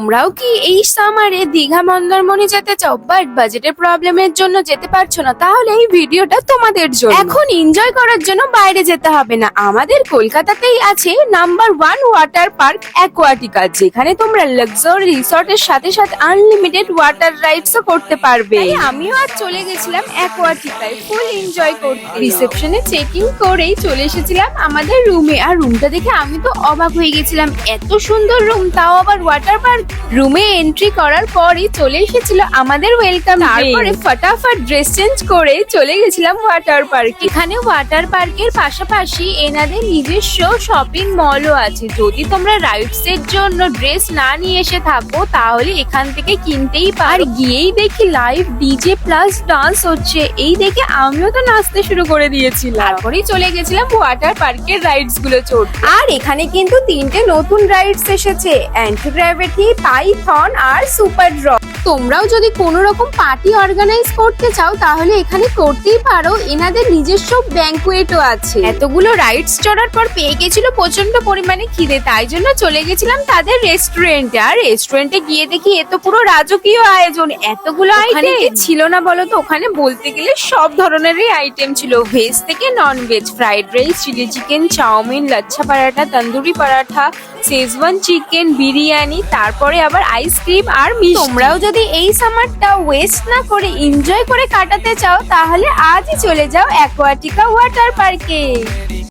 তোমরাও কি এই সামারে দীঘা মন্দারমণি যেতে চাও বাট বাজেটের প্রবলেমের জন্য যেতে পারছো না? তাহলে এই ভিডিওটা তোমাদের জন্য। এখন এনজয় করার জন্য বাইরে যেতে হবে না, আমাদের কলকাতাতেই আছে নাম্বার 1 ওয়াটার পার্ক অ্যাকোয়াটিকা, যেখানে তোমরা লাক্সারি রিসর্টের সাথে সাথে আনলিমিটেড ওয়াটার রাইডসও করতে পারবে। তাই আমিও আজ চলে গেছিলাম অ্যাকোয়াটিকায় ফুল এনজয় করতে। রিসেপশনে চেকিং করেই চলে এসেছিলাম আমাদের রুমে, আর রুমটা দেখে আমি তো অবাক হয়ে গেছিলাম, এত সুন্দর রুম, তাও আবার ওয়াটার পার্ক। রুমে এন্ট্রি করার পরই চলে এসেছিল আমাদের ওয়েলকাম। তারপরে ফটাফট ড্রেস চেঞ্জ করে চলে গেছিলাম ওয়াটার পার্ক। এখানে ওয়াটার পার্কের পাশাপাশি এনাদের নিজস্ব শপিং মলও আছে। যদি তোমরা রাইডস এর জন্য ড্রেস না নিয়ে এসে থাকো তাহলে এখান থেকে কিনতেই পারো। আর গিয়েই দেখি লাইভ ডিজে প্লাস ডান্স হচ্ছে, এই দেখে আমিও তো নাচতে শুরু করে দিয়েছিলাম। তারপরেই চলে গেছিলাম ওয়াটার পার্কের রাইডস গুলো চড়তে। আর এখানে কিন্তু 3টে নতুন রাইডস এসেছে, অ্যান্টি-গ্র্যাভিটি, পাইথন আর সুপার ড্রপ। তোমরাও যদি কোনো রকম পার্টি অর্গানাইজ করতে চাও তাহলে এখানে করতেই পারো, এনাদের নিজস্ব ব্যাংকুয়েটও আছে। এতগুলো রাইডস চড়ার পর পেয়ে গেছিল প্রচন্ড পরিমাণে খিদে, তাই জন্য চলে গেছিলাম তাদের রেস্টুরেন্টে। আর রেস্টুরেন্টে গিয়ে দেখি এত পুরো রাজকীয় আয়োজন, এতগুলো আইটেম ছিল না বলো তো? ওখানে বলতে গেলে সব ধরনেরই আইটেম ছিল, ভেজ থেকে non veg, fried rice, chilli chicken, chowmein, lachha paratha, tandoori paratha, Schezwan chicken, biryani, তারপরে আবার আইসক্রিম আর মিষ্টি। তোমরাও যদি এই সামারটা ওয়েস্ট না করে এনজয় করে কাটাতে চাও তাহলে আজই চলে যাও অ্যাকোয়াটিকা ওয়াটার পার্কে।